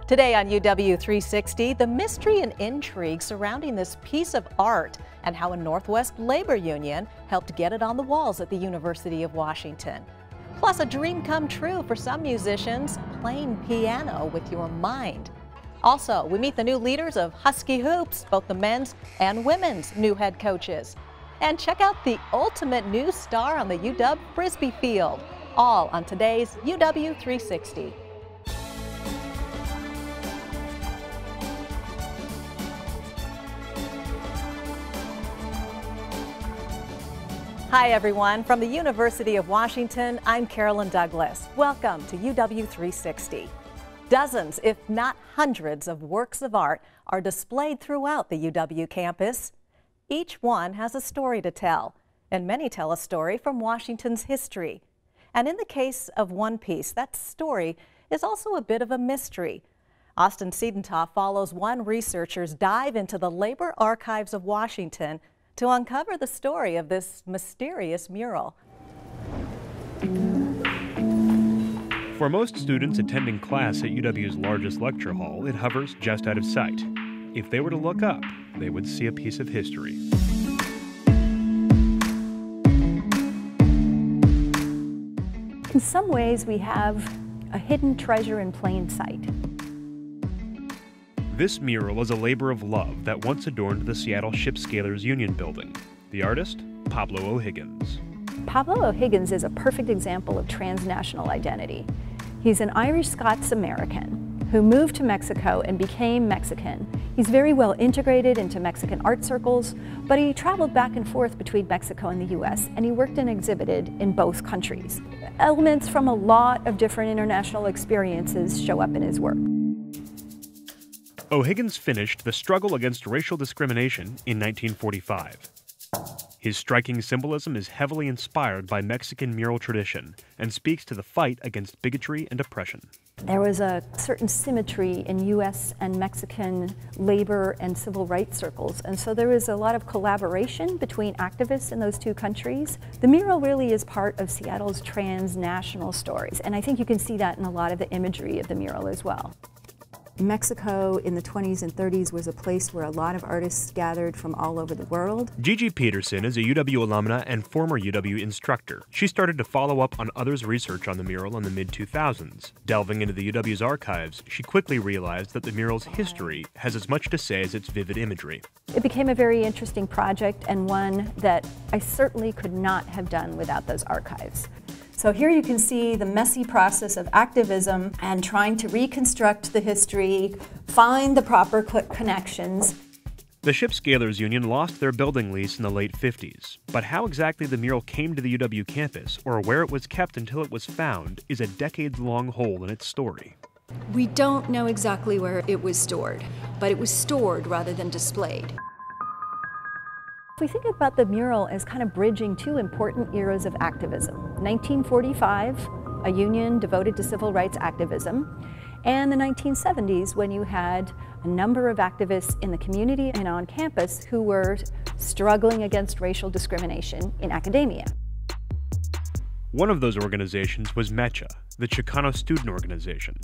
Today on UW 360, the mystery and intrigue surrounding this piece of art and how a Northwest labor union helped get it on the walls at the University of Washington. Plus, a dream come true for some musicians, playing piano with your mind. Also, we meet the new leaders of Husky Hoops, both the men's and women's new head coaches. And check out the ultimate new star on the UW Frisbee field, all on today's UW 360. Hi everyone, from the University of Washington, I'm Carolyn Douglas. Welcome to UW 360. Dozens, if not hundreds, of works of art are displayed throughout the UW campus. Each one has a story to tell, and many tell a story from Washington's history. And in the case of one piece, that story is also a bit of a mystery. Austin Siedentoff follows one researcher's dive into the labor archives of Washington to uncover the story of this mysterious mural. For most students attending class at UW's largest lecture hall, it hovers just out of sight. If they were to look up, they would see a piece of history. In some ways, we have a hidden treasure in plain sight. This mural is a labor of love that once adorned the Seattle Shipscalers Union building. The artist, Pablo Higgins. Pablo Higgins is a perfect example of transnational identity. He's an Irish-Scots-American who moved to Mexico and became Mexican. He's very well integrated into Mexican art circles, but he traveled back and forth between Mexico and the US, and he worked and exhibited in both countries. Elements from a lot of different international experiences show up in his work. O'Higgins finished The Struggle Against Racial Discrimination in 1945. His striking symbolism is heavily inspired by Mexican mural tradition and speaks to the fight against bigotry and oppression. There was a certain symmetry in US and Mexican labor and civil rights circles, and so there was a lot of collaboration between activists in those two countries. The mural really is part of Seattle's transnational stories, and I think you can see that in a lot of the imagery of the mural as well. Mexico in the 20s and 30s was a place where a lot of artists gathered from all over the world. Gigi Peterson is a UW alumna and former UW instructor. She started to follow up on others' research on the mural in the mid-2000s. Delving into the UW's archives, she quickly realized that the mural's history has as much to say as its vivid imagery. It became a very interesting project, and one that I certainly could not have done without those archives. So here you can see the messy process of activism and trying to reconstruct the history, find the proper connections. The Shipscalers Union lost their building lease in the late 50s, but how exactly the mural came to the UW campus, or where it was kept until it was found, is a decades-long hole in its story. We don't know exactly where it was stored, but it was stored rather than displayed. We think about the mural as kind of bridging two important eras of activism. 1945, a union devoted to civil rights activism, and the 1970s, when you had a number of activists in the community and on campus who were struggling against racial discrimination in academia. One of those organizations was MECHA, the Chicano Student Organization.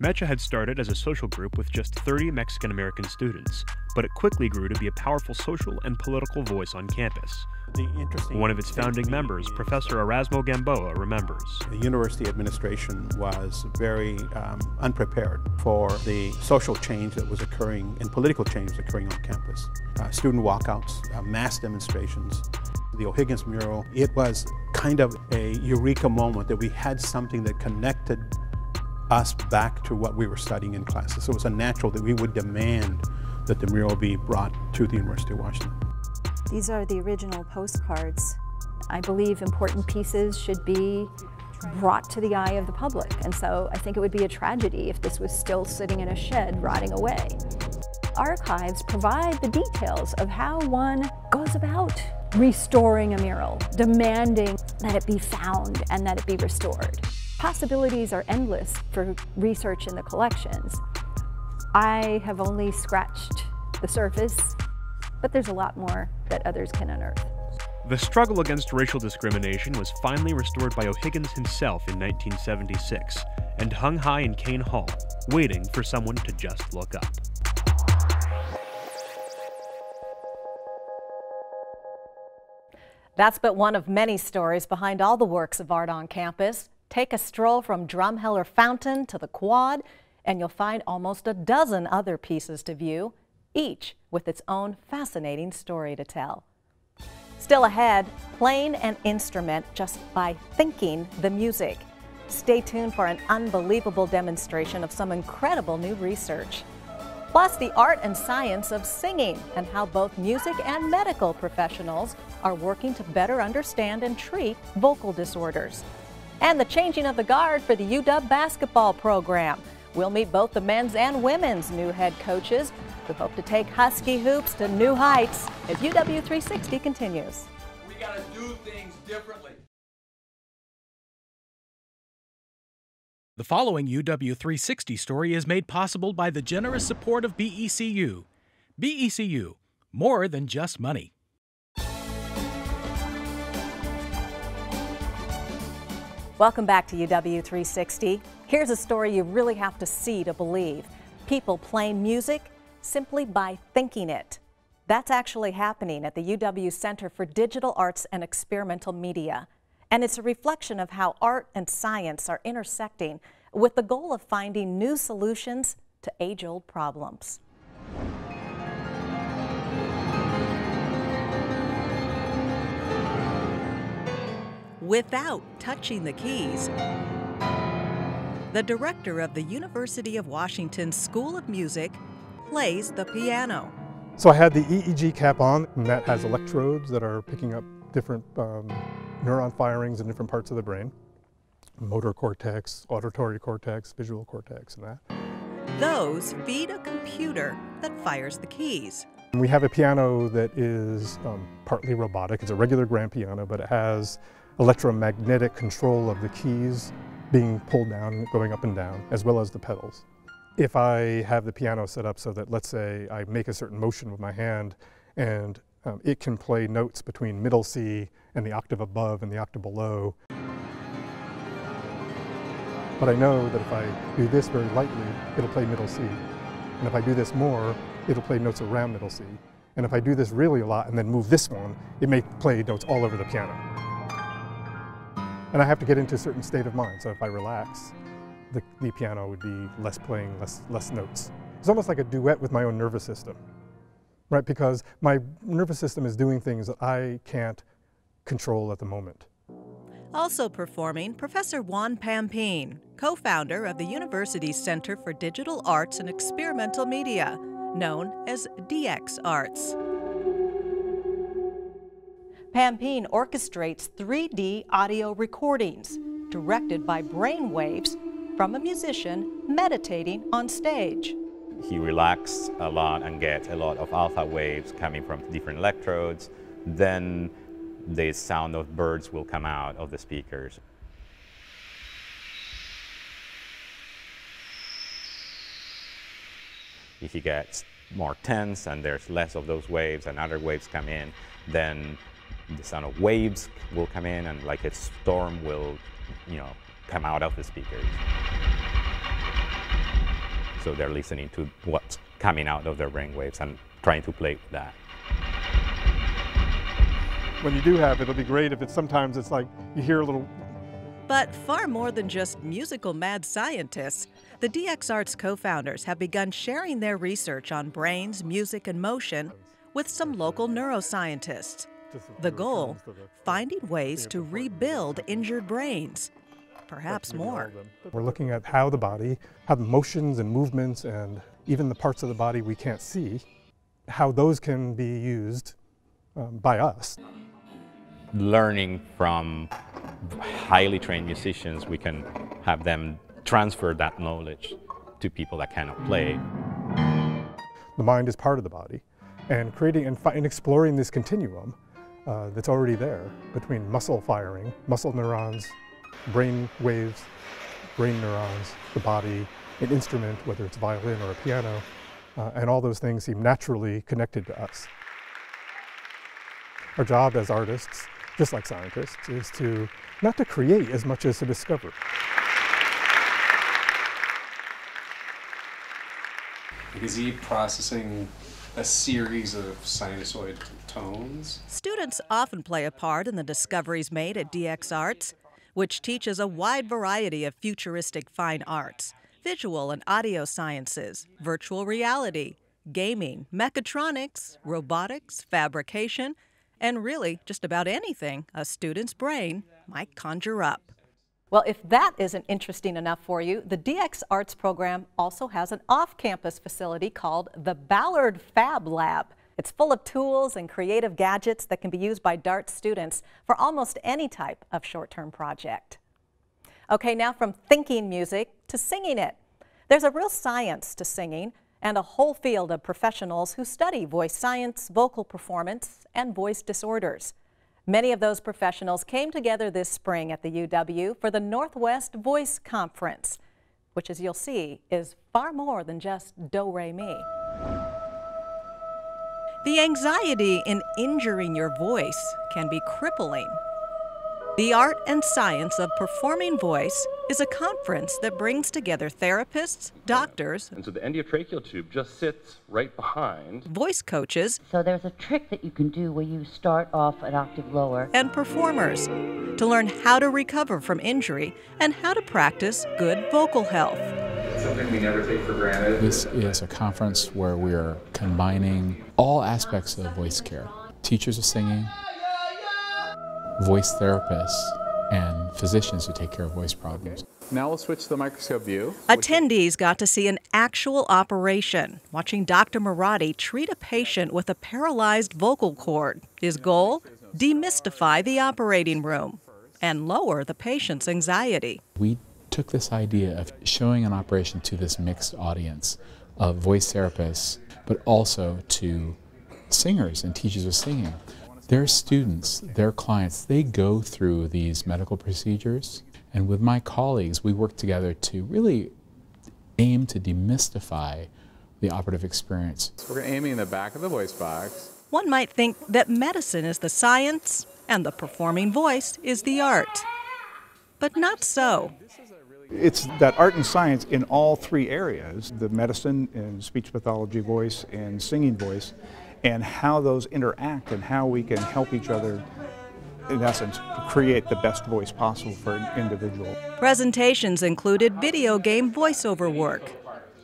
MECHA had started as a social group with just 30 Mexican-American students, but it quickly grew to be a powerful social and political voice on campus. One of its founding members, Professor Erasmo Gamboa, remembers. The university administration was very unprepared for the social change that was occurring and political change occurring on campus. Student walkouts, mass demonstrations. The O'Higgins mural, it was kind of a eureka moment that we had something that connected us back to what we were studying in classes. So it was a natural that we would demand that the mural be brought to the University of Washington. These are the original postcards. I believe important pieces should be brought to the eye of the public, and so I think it would be a tragedy if this was still sitting in a shed rotting away. Archives provide the details of how one goes about restoring a mural, demanding that it be found and that it be restored. Possibilities are endless for research in the collections. I have only scratched the surface, but there's a lot more that others can unearth. The struggle against racial discrimination was finally restored by O'Higgins himself in 1976 and hung high in Kane Hall, waiting for someone to just look up. That's but one of many stories behind all the works of art on campus. Take a stroll from Drumheller Fountain to the Quad, and you'll find almost a dozen other pieces to view, each with its own fascinating story to tell. Still ahead, playing an instrument just by thinking the music. Stay tuned for an unbelievable demonstration of some incredible new research. Plus, the art and science of singing and how both music and medical professionals are working to better understand and treat vocal disorders. And the changing of the guard for the UW basketball program. We'll meet both the men's and women's new head coaches who hope to take Husky hoops to new heights as UW 360 continues. We got to do things differently. The following UW 360 story is made possible by the generous support of BECU. BECU, more than just money. Welcome back to UW 360. Here's a story you really have to see to believe. People playing music simply by thinking it. That's actually happening at the UW Center for Digital Arts and Experimental Media. And it's a reflection of how art and science are intersecting with the goal of finding new solutions to age-old problems. Without touching the keys, the director of the University of Washington School of Music plays the piano. So I had the EEG cap on, and that has electrodes that are picking up different neuron firings in different parts of the brain. Motor cortex, auditory cortex, visual cortex, and that. Those feed a computer that fires the keys. And we have a piano that is partly robotic. It's a regular grand piano, but it has electromagnetic control of the keys being pulled down, going up and down, as well as the pedals. If I have the piano set up so that, let's say, I make a certain motion with my hand and it can play notes between middle C and the octave above and the octave below. But I know that if I do this very lightly, it'll play middle C. And if I do this more, it'll play notes around middle C. And if I do this really a lot and then move this one, it may play notes all over the piano. And I have to get into a certain state of mind. So if I relax, the piano would be playing less notes. It's almost like a duet with my own nervous system, right? Because my nervous system is doing things that I can't control at the moment. Also performing, Professor Juan Pampin, co-founder of the university's Center for Digital Arts and Experimental Media, known as DXArts. Pampin orchestrates 3D audio recordings directed by brain waves from a musician meditating on stage. He relaxes a lot and gets a lot of alpha waves coming from different electrodes. Then the sound of birds will come out of the speakers. If he gets more tense and there's less of those waves and other waves come in, then the sound of waves will come in and like a storm will, come out of the speakers. So they're listening to what's coming out of their brain waves and trying to play with that. When you do have it, it'll be great if sometimes it's like you hear a little. But far more than just musical mad scientists, the DXArts co-founders have begun sharing their research on brains, music, and motion with some local neuroscientists. The goal, finding ways to rebuild injured brains, perhaps more. We're looking at how the body, how the motions and movements and even the parts of the body we can't see, how those can be used by us. Learning from highly trained musicians, we can have them transfer that knowledge to people that cannot play. The mind is part of the body, and creating and exploring this continuum that's already there between muscle firing, muscle neurons, brain waves, brain neurons, the body, an instrument, whether it's violin or a piano, and all those things seem naturally connected to us. Our job as artists, just like scientists, is to not to create as much as to discover. Is he processing a series of sinusoid tones? Students often play a part in the discoveries made at DXArts, which teaches a wide variety of futuristic fine arts, visual and audio sciences, virtual reality, gaming, mechatronics, robotics, fabrication, and really just about anything a student's brain might conjure up. Well, if that isn't interesting enough for you, the DXArts program also has an off-campus facility called the Ballard Fab Lab. It's full of tools and creative gadgets that can be used by DART students for almost any type of short-term project. Okay, now from thinking music to singing it. There's a real science to singing and a whole field of professionals who study voice science, vocal performance, and voice disorders. Many of those professionals came together this spring at the UW for the Northwest Voice Conference, which, as you'll see, is far more than just do-re-mi. The anxiety in injuring your voice can be crippling. The Art and Science of Performing Voice is a conference that brings together therapists, doctors, and so the endotracheal tube just sits right behind, voice coaches, so there's a trick that you can do where you start off an octave lower, and performers to learn how to recover from injury and how to practice good vocal health. Something we never take for granted. This is a conference where we are combining all aspects of voice care. Teachers of singing, voice therapists, and physicians who take care of voice problems. Now we'll switch to the microscope view. Attendees got to see an actual operation, watching Dr. Murati treat a patient with a paralyzed vocal cord. His goal? Demystify the operating room and lower the patient's anxiety. We took this idea of showing an operation to this mixed audience of voice therapists, but also to singers and teachers of singing. Their students, their clients, they go through these medical procedures, and with my colleagues, we work together to really aim to demystify the operative experience. We're aiming in the back of the voice box. One might think that medicine is the science and the performing voice is the art, but not so. It's that art and science in all three areas, the medicine and speech pathology voice and singing voice, and how those interact and how we can help each other, in essence, create the best voice possible for an individual. Presentations included video game voiceover work,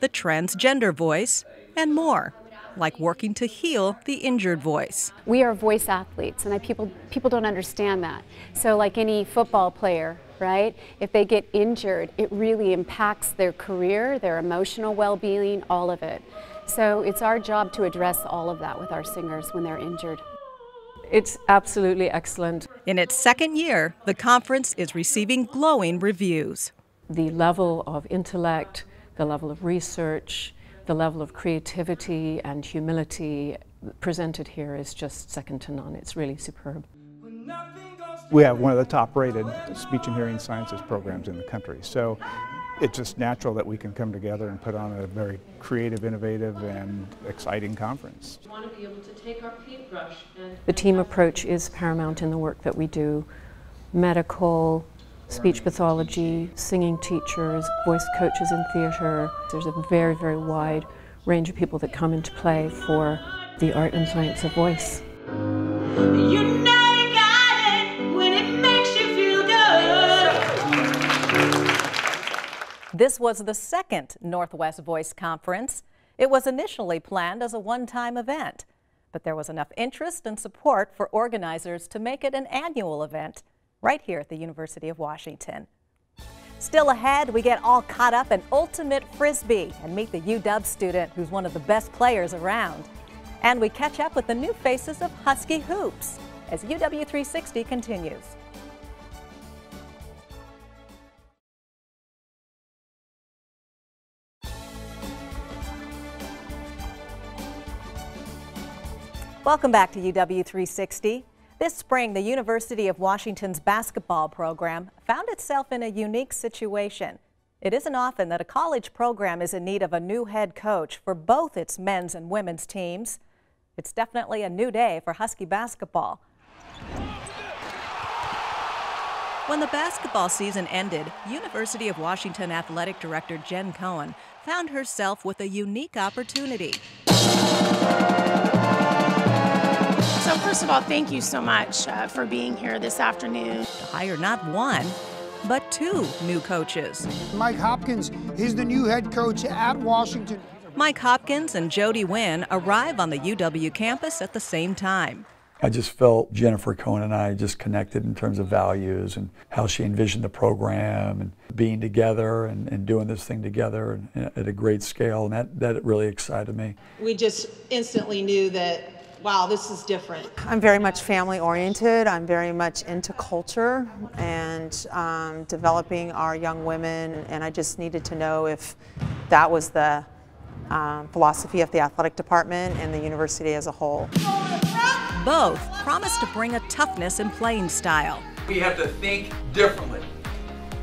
the transgender voice, and more, like working to heal the injured voice. We are voice athletes, and people don't understand that. So like any football player, right? If they get injured, it really impacts their career, their emotional well-being, all of it. So it's our job to address all of that with our singers when they're injured. It's absolutely excellent. In its second year, the conference is receiving glowing reviews. The level of intellect, the level of research, the level of creativity and humility presented here is just second to none. It's really superb. We have one of the top-rated speech and hearing sciences programs in the country. So it's just natural that we can come together and put on a very creative, innovative, and exciting conference. We want to be able to take our paintbrush and... The team approach is paramount in the work that we do. Medical, speech pathology, singing teachers, voice coaches in theater. There's a very, very wide range of people that come into play for the art and science of voice. This was the second Northwest Voice Conference. It was initially planned as a one-time event, but there was enough interest and support for organizers to make it an annual event right here at the University of Washington. Still ahead, we get all caught up in ultimate Frisbee and meet the UW student who's one of the best players around. And we catch up with the new faces of Husky hoops as UW 360 continues. Welcome back to UW 360. This spring, the University of Washington's basketball program found itself in a unique situation. It isn't often that a college program is in need of a new head coach for both its men's and women's teams. It's definitely a new day for Husky basketball. When the basketball season ended, University of Washington Athletic Director Jen Cohen found herself with a unique opportunity. So first of all, thank you so much for being here this afternoon. To hire not one, but two new coaches. Mike Hopkins is the new head coach at Washington. Mike Hopkins and Jody Wynn arrive on the UW campus at the same time. I just felt Jennifer Cohen and I just connected in terms of values and how she envisioned the program and being together and doing this thing together at a great scale, and that really excited me. We just instantly knew that, wow, this is different. I'm very much family oriented. I'm very much into culture and developing our young women, and I just needed to know if that was the philosophy of the athletic department and the university as a whole. Both promised to bring a toughness in playing style. We have to think differently.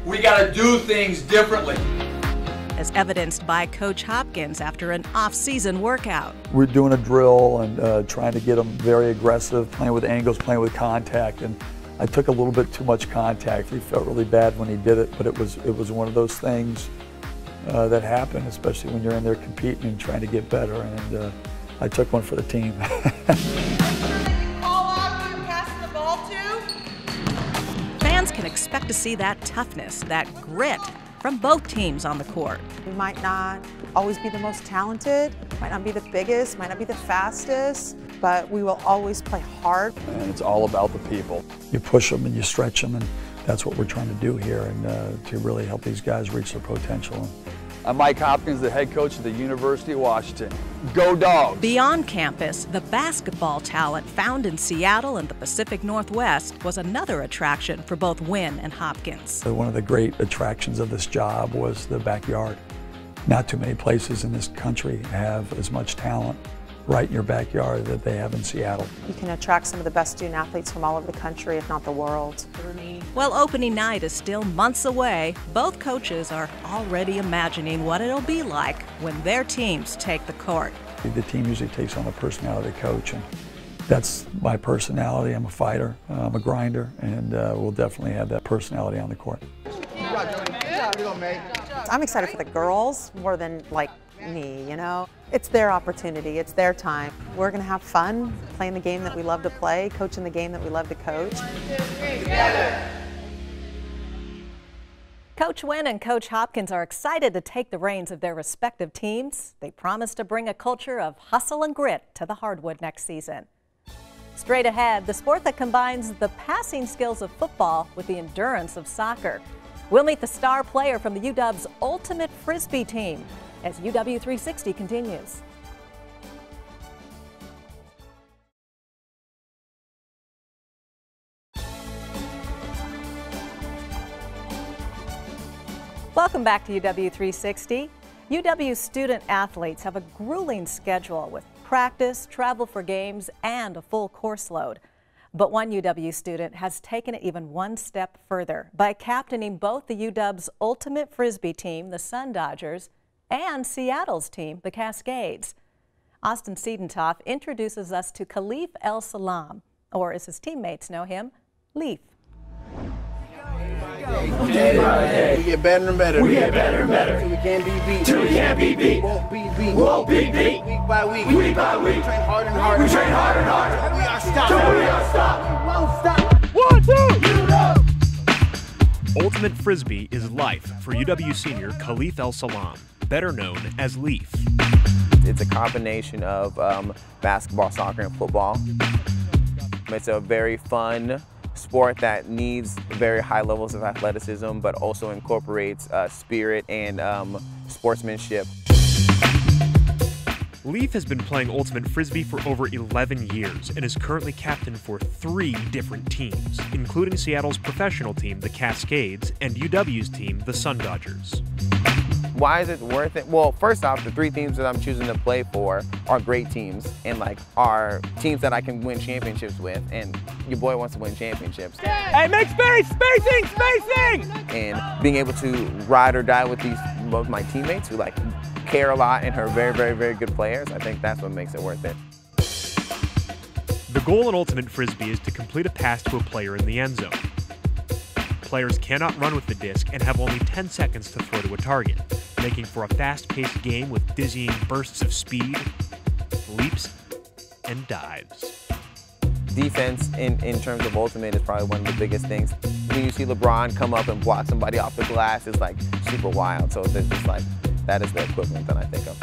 We got to do things differently. As evidenced by Coach Hopkins after an off-season workout. We're doing a drill and trying to get them very aggressive, playing with angles, playing with contact, and I took a little bit too much contact. He felt really bad when he did it, but it was one of those things that happen, especially when you're in there competing and trying to get better, and I took one for the team. Fans can expect to see that toughness, that grit from both teams on the court. We might not always be the most talented, might not be the biggest, might not be the fastest, but we will always play hard. And it's all about the people. You push them and you stretch them, and that's what we're trying to do here, and to really help these guys reach their potential. I'm Mike Hopkins, the head coach of the University of Washington. Go Dogs! Beyond campus, the basketball talent found in Seattle and the Pacific Northwest was another attraction for both Wynn and Hopkins. One of the great attractions of this job was the backyard. Not too many places in this country have as much talent right in your backyard that they have in Seattle. You can attract some of the best student athletes from all over the country, if not the world. While opening night is still months away, both coaches are already imagining what it'll be like when their teams take the court. The team usually takes on the personality of the coach, and that's my personality. I'm a fighter, I'm a grinder, and we'll definitely have that personality on the court. I'm excited for the girls more than like me, you know. It's their opportunity, it's their time. We're gonna have fun playing the game that we love to play, coaching the game that we love to coach. Coach Wynn and Coach Hopkins are excited to take the reins of their respective teams. They promise to bring a culture of hustle and grit to the hardwood next season. Straight ahead, the sport that combines the passing skills of football with the endurance of soccer. We'll meet the star player from the UW's ultimate Frisbee team as UW 360 continues. Welcome back to UW 360. UW student athletes have a grueling schedule with practice, travel for games, and a full course load. But one UW student has taken it even one step further by captaining both the UW's ultimate Frisbee team, the Sun Dodgers, and Seattle's team, the Cascades. Austin Siedentoff introduces us to Khalif El-Salaam, or as his teammates know him, Leaf. We get better and better. We get better and better. Till we can't be beat. Till we can't be beat. Won't be beat. Won't be beat. Week by week. Week by week. We train hard and hard. We train hard and hard. Till we are stopped. Till we are stopped. We won't stop. 1, 2. Ultimate Frisbee is life for UW senior Khalif El-Salaam, better known as Leaf. It's a combination of basketball, soccer, and football. It's a very fun sport that needs very high levels of athleticism, but also incorporates spirit and sportsmanship. Leaf has been playing Ultimate Frisbee for over 11 years and is currently captain for 3 different teams, including Seattle's professional team, the Cascades, and UW's team, the Sun Dodgers. Why is it worth it? Well, first off, the 3 teams that I'm choosing to play for are great teams and are teams that I can win championships with, and your boy wants to win championships. Hey, make space! Spacing! And being able to ride or die with both my teammates who care a lot and are very, very, very good players, I think that's what makes it worth it. The goal in Ultimate Frisbee is to complete a pass to a player in the end zone. players cannot run with the disc and have only 10 seconds to throw to a target, making for a fast-paced game with dizzying bursts of speed, leaps, and dives. Defense in terms of Ultimate is probably one of the biggest things. When you see LeBron come up and block somebody off the glass, it's like super wild. So there's just like, that is the equivalent that I think of.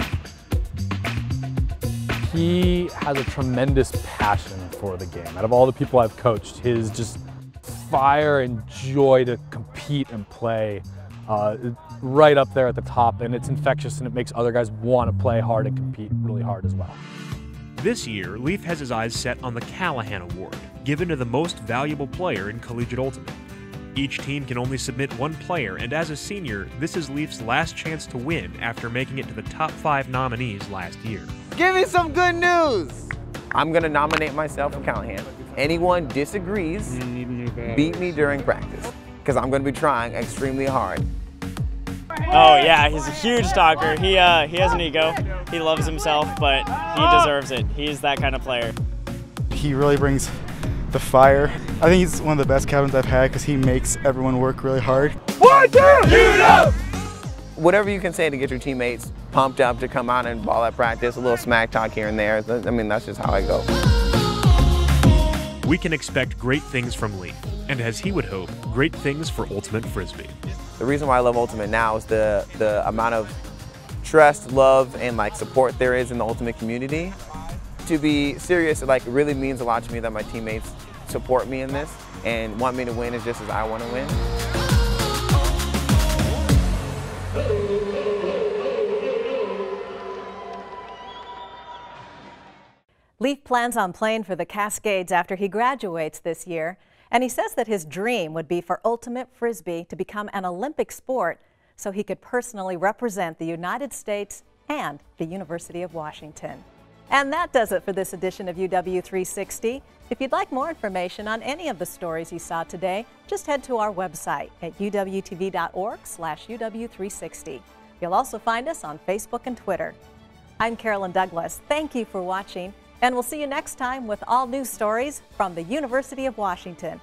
He has a tremendous passion for the game. Out of all the people I've coached, his just fire and joy to compete and play right up there at the top, and it's infectious and it makes other guys want to play hard and compete really hard as well. This year, Leaf has his eyes set on the Callahan Award, given to the most valuable player in collegiate Ultimate. Each team can only submit one player, and as a senior, this is Leaf's last chance to win after making it to the top 5 nominees last year. Give me some good news! I'm gonna nominate myself for Callahan. Anyone disagrees, beat me during practice, because I'm gonna be trying extremely hard. Oh yeah, he's a huge talker. He has an ego. He loves himself, but he deserves it. He's that kind of player. He really brings the fire. I think he's one of the best captains I've had because he makes everyone work really hard. 1, 2, shoot up! Whatever you can say to get your teammates pumped up to come out and ball at practice, a little smack talk here and there. I mean, that's just how I go. We can expect great things from Leaf, and as he would hope, great things for Ultimate Frisbee. The reason why I love Ultimate now is the amount of trust, love, and like support there is in the Ultimate community. To be serious, it like really means a lot to me that my teammates support me in this and want me to win as just as I want to win. Leaf plans on playing for the Cascades after he graduates this year, and he says that his dream would be for Ultimate Frisbee to become an Olympic sport so he could personally represent the United States and the University of Washington. And that does it for this edition of UW360. If you'd like more information on any of the stories you saw today, just head to our website at uwtv.org/UW360. You'll also find us on Facebook and Twitter. I'm Carolyn Douglas. Thank you for watching, and we'll see you next time with all new stories from the University of Washington.